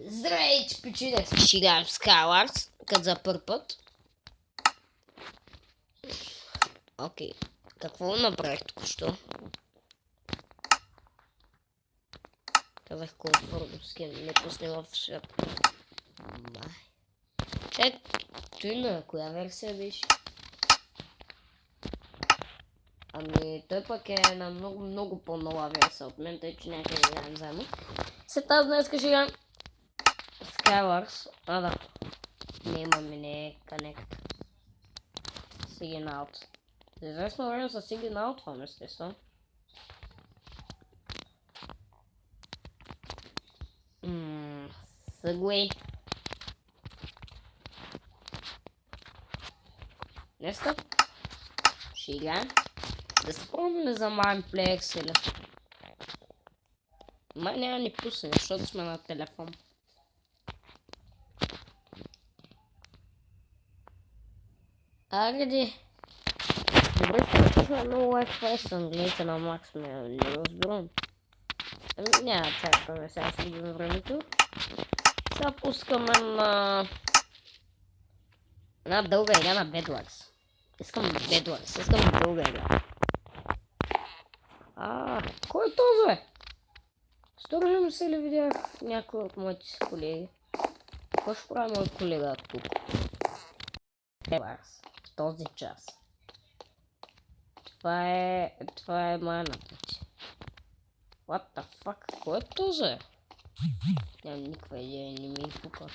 Здравейте, пичи, ще играем в Skywars, като за първ път. Окей, какво направих току-що? Казах комфортно скин, не пусне в свят. Той на коя версия беше? Ами, той пък е на много по-нова версия от мен, тъй че някъде играем заедно. След тази днес ще играем Skywars. Да. Не имаме не Connect. Sign out. За известно време са Sign out, естествено. Segway. Днеска ще играем. Да спомняме за Mineplex или... Май няма ни пусне, защото сме на телефон. Ареди. Добре, ще много лайфай с английка на Макс, не разбирам. Няма чакаме, сега ще видим времето. Сега пускаме на... една дълга игра на Bedwars. Искам Bedwars, искам дълга игра. Кой е този, бе? Сторожим се ли видях някой от моите си колеги? Какво ще прави мой колега тук? Bedwars, в този час. Това е маната ти. What the fuck? Кой е този? Нямам никаква идея, не ми пука.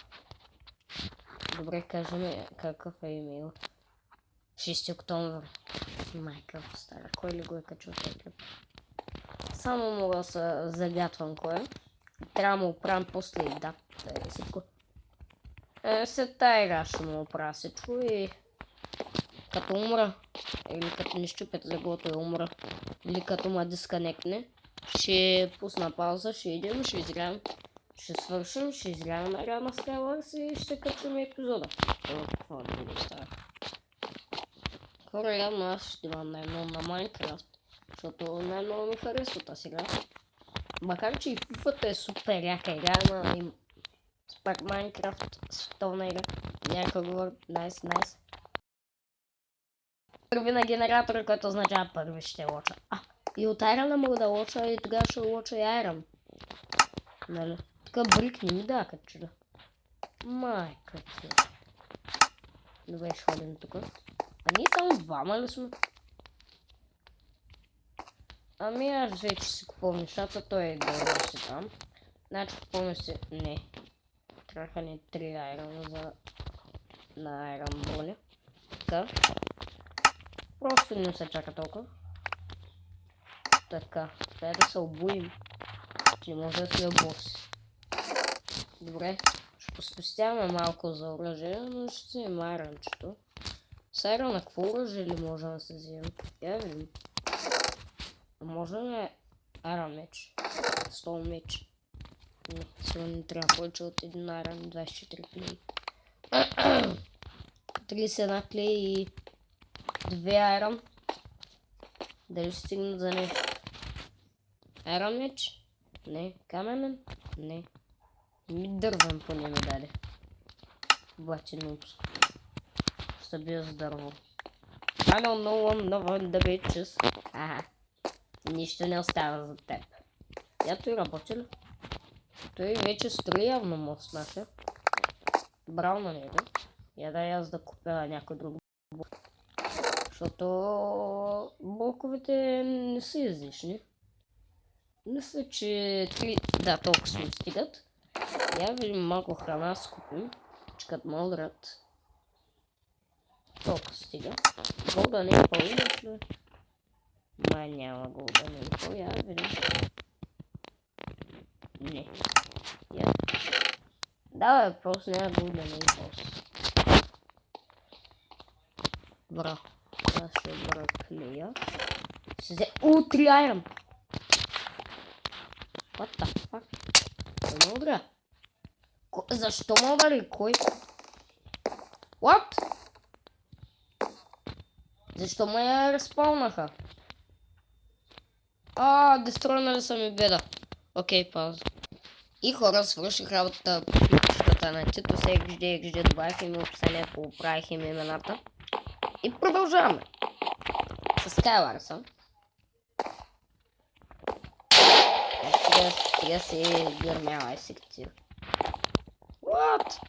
Добре, кажем какъв е имейл. 6 октомври. Майка стара, кой ли го е качил този клип? Само мога да се загатвам кой е. Трябва да му оправям после и датата и всичко. След тая игра ще му оправя всичко и... като умра, или като не щупят леглото и умра, или като ма дисконектне, ще пусна пауза, ще идем, ще изиграем, ще свършим, ще изиграем на игра на Skywars и ще качим епизода. Какво да го оставя? Хора, явно аз ще имам най-много на Minecraft, защото най-много ми харесва тази игра. Макар че и FIFA е супер яка игра, но пак Minecraft световна игра. Някой говори, найс. Първи на генератора, който означава първи ще лоча. И от Iron мога да лоча и тогава ще лоча и Iron. Нали? Така брик не ми да, като чудо. Майка ти. Добре, ще ходим тук. Ние само двама ли сме? Ами аз вече си купувам нещата, той е долу си там. Значи купуваме си... Не. Трябваха ни 3 Iron за... на Iron боли. Така. Просто не се чака толкова. Така, трябва да се обуим. Не може да сме боси. Добре, ще поспестяваме малко за оръжие, но ще си има айрончето. С айрон на какво оръжие ли може да се вземем? Я видим. Може ли айрон меч? Стол меч? Не, сега не трябва повече от един айрон, 24 клей. 31 клей и 2 айрон. Дали ще стигнат за нещо? Айрон меч? Не. Каменен? Не. Ми дървен поне ми даде. Обаче не общо. Ще бия с дърво. I don't know the bitches. Нищо не остава за теб. Я той работи ли? Той вече строи явно мост наша. Браво на него. Я да аз да купя някой друг блок. Защото блоковете не са излишни. Мисля, че 3... Да, толкова си стигат. Я видим малко храна скупим. Чекат мълдрат. Толкова стига. Голден Apple имаш ли? Май няма Golden Apple. Я видим. Не. Я. Да, бе, просто няма Golden Apple. Бра. Аз ще бра клея. Ще взе... 3 Iron! What the fuck? Кой ме удря? Защо ме удари? Кой? What? Защо ме я разпълнаха? Дестройнали са ми беда. Окей, пауза. И хора, свърших работа по пипчетата на Тито с XD, XD2, им описанието, оправих им имената. И продължаваме. С Skywars. Стига си гърмявай секция. What?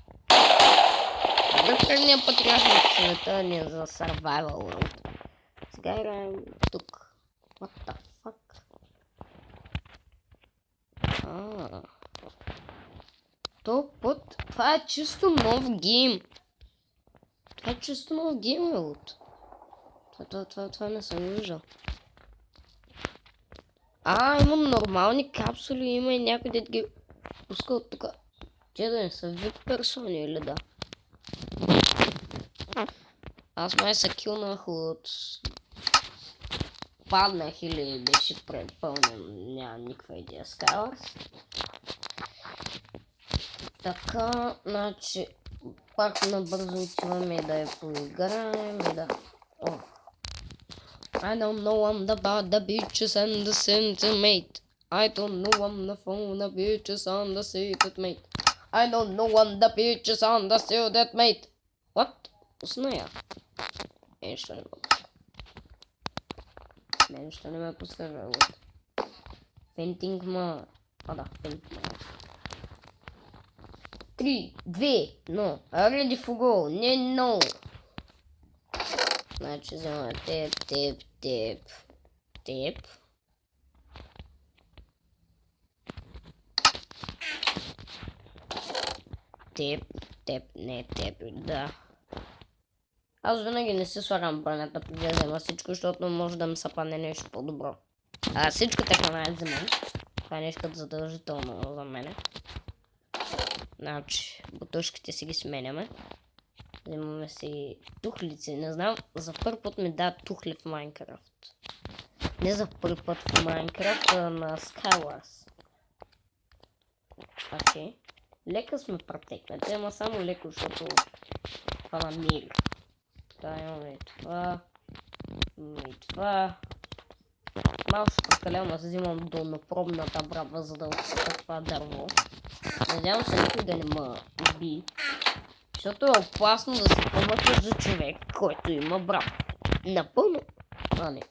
Добре, предния път играхме в света ни за Survival World. Сега играем тук. What the fuck? То път, това е чисто нов гейм. Това е чисто нов гейм, лут. Това не съм виждал. Има нормални капсули, има и някой дет ги пуска от тук. Те да не са вид персони или да? Аз май се килнах от... Паднах или беше препълнен, нямам никаква идея с Skywars. Така, значи, пак набързо отиваме да я поиграем и да... I don't know I'm about the beaches and the sentiment. I don't know I'm the phone, the beaches on the sea that mate. I don't know I'm the beaches on the sea that mate. What? Усна я. Нищо не ме пуска. Нищо не ме пуска, жалко. Фентинг ма. Да, фентинг ма. 3, 2, no. Ready for go. Не, no. Значи взема теп. Не теп, да. Аз винаги не си слагам бронята преди да взема всичко, защото може да ми се падне нещо по-добро. Всичката храна е вземам. Това е нещо задължително за мене. Значи, бутушките си ги сменяме. Взимаме си тухлици. Не знам, за първи път ми дадат тухли в Майнкрафт. Не за първи път в Майнкрафт, а на Skywars. Окей. Лека сме протекнати, ама само леко, защото това намери. Така имаме и това. И това. Малко ще прекалявам, аз взимам долнопробната браба, за да отсека това дърво. Надявам се никой да не ме уби. Защото е опасно да се помъчаш за човек, който има брат. Напълно. Не.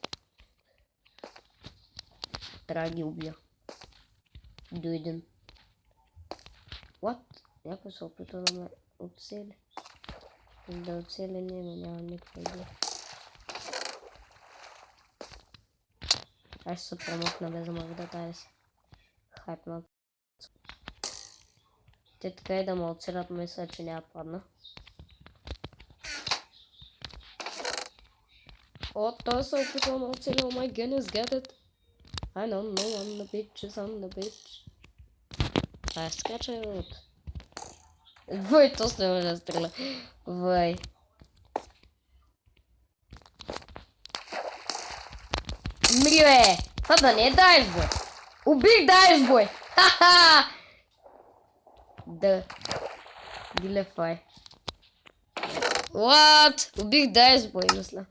Трябва да ги убия. До един. What? Някой се опита да ме оцели. Да оцели няма никаква идея. Аз ще се промъкна без да мога да тая си. Хайпнат. Те така и да ме оцелят, мисля, че няма падна. Той се опитва да ме оцели, oh my goodness, get it. I don't know, on the beach. Скача от... Вой, то с не да стреля. Вой. Мри, бе! Това да не е дайсбой! Убих дайсбой! Ха-ха! Да. Гилефай. What? Убих дайсбой, мисля.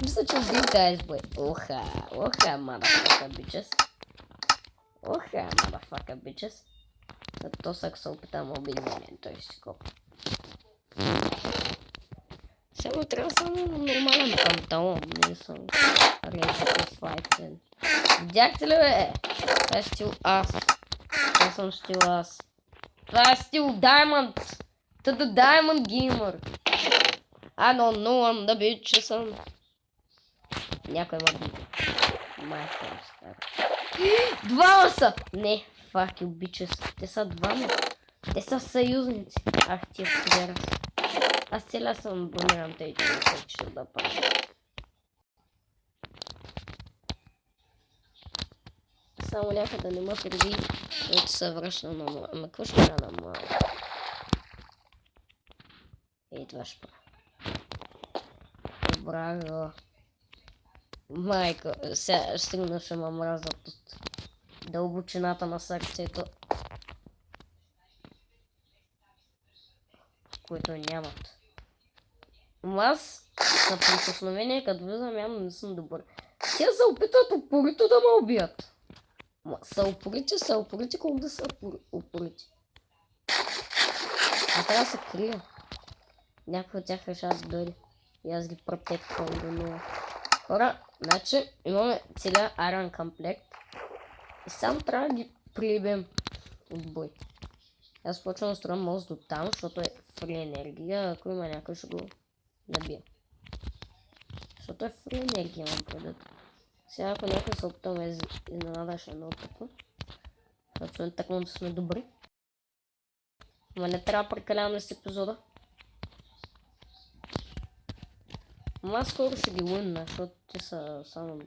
Мисля, че убих дайсбой. Оха, motherfucker bitches. То сак се опитам обединение, той ще си копа. Само трябва само нормален панталон, не съм рейдите слайден. Видяхте ли, бе? Това е стил аз. Това съм стил аз. Това е стил Diamond. The Diamond Gamer. I don't know, I'm the bitch, съм. Някой ма биде. Майка стара. Двама са! Не, fuck you bitches. Те са двама. Те са съюзници. Ах, тия пидера. Аз целя съм брониран тъй, че ще да правя. Само някъде не ма среди, който се връща на моя. Ама какво ще правя на моя? Ей, това ще правя. Браво. Майко, сега стигна ще ме мразят от дълбочината на сърцето, които нямат. Аз на прикосновение, като влизам, явно не съм добър. Те се опитват упорито да ме убият. Са упорити, колко да са упорити. А трябва да се крия. Някой от тях решава да дойде. И аз ги протеквам до нула. Хора, значи имаме целия айрон комплект. И само трябва да ги прибем от бой. Аз почвам да строя мост до там, защото е фри енергия. Ако има някой, ще го набия. Защото е фри енергия, имам предвид. Сега ако някой се опитаме изненадаш едно пътно. Защото сме такова да сме добри. Ама не трябва прекаляваме с епизода. Ама аз скоро ще ги уинна, защото те са само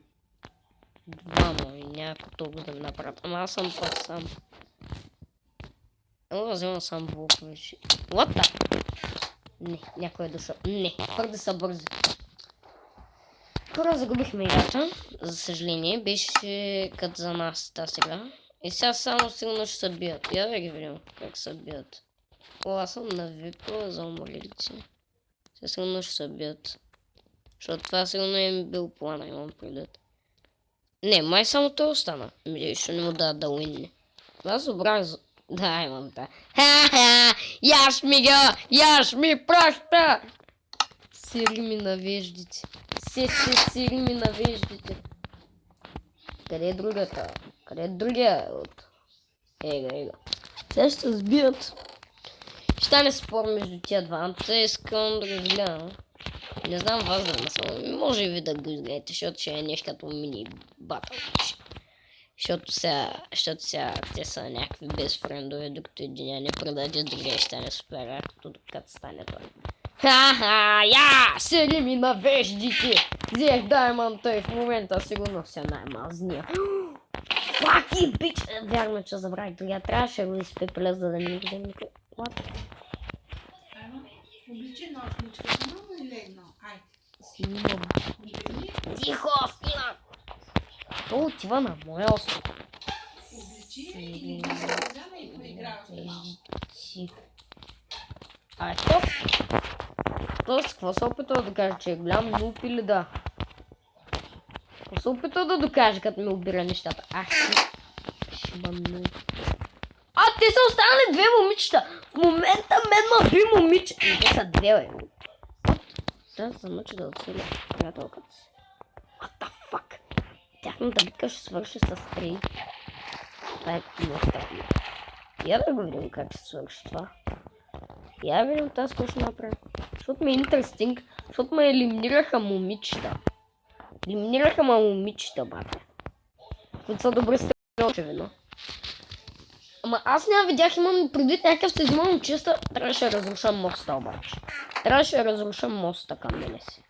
двама и някакво толкова да ми направят. Ама аз съм пак сам. Ела взема сам блокове. What the? Не, някой е дошъл. Не, твърде са бързи. Хора, загубихме играта. За съжаление, беше като за нас тази сега. И сега само сигурно ще се бият. Я да ги видим как се бият. О, аз съм навикал за уморилици. Сега сигурно ще се бият. Защото това сигурно е бил плана, имам предвид. Не, май само той остана. Ще не му дадат да уинне. Аз обрах за... Да, имам та. Ха-ха! Яш ми праща! Сири ми на веждите. Сири ми на веждите. Къде е другата? Къде е другия? Ега. Сега ще се сбият. Ще не спор между тия двамата. Искам да го гледам. Не знам вас да не съм. Може и ви да го изгледате, защото ще е нещо като мини батъл. Защото сега те са някакви безфрендове, докато един не предаде, другия ще не супер, докато стане той. Ха-ха, сели ми на веждите! Взех даймонта и в момента сигурно се най-мазния. Факи, бич! Вярно, че забравих, тогава трябваше да го изпепеля, за да не ми вземе никой. Обличи ножничка, много или едно? Айде. Снимам. Тихо, снимам! То отива на моя остров. Обличи и поиграваш малко. Тоест, какво се опитва да каже, че е голям нуп или да? Какво се опитва да докаже, като ми обира нещата? Шибану. Те са останали две момичета! В момента мен би момиче. Те са две, бе. Трябва да се мъча да отцеля приятелката си. What the fuck? Тяхната битка ще свърши с 3. Това е много странно. Я да го видим как ще свърши това. Я да видим тази какво ще направя. Защото ми е интересинг. Защото ме елиминираха момичета. Елиминираха ме момичета, бате. Които са добре стрелни, очевидно. Ама аз няма видях, имам предвид някакъв се взимам чиста. Трябваше да разруша моста обаче. Трябваше да разруша моста към мене си.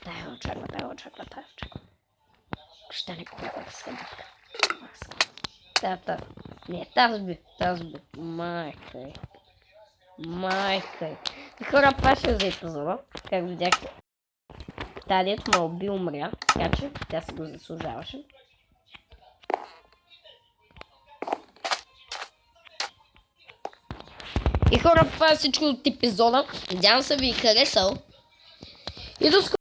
Дай очаква. Ще не купа да се битка. Не, тази би. Майка. И хора, това ще за епизода. Как видяхте. Дето ме уби умря. Така че тя се го заслужаваше. И хора, това е всичко от епизода. Надявам се ви е харесал. И до скоро.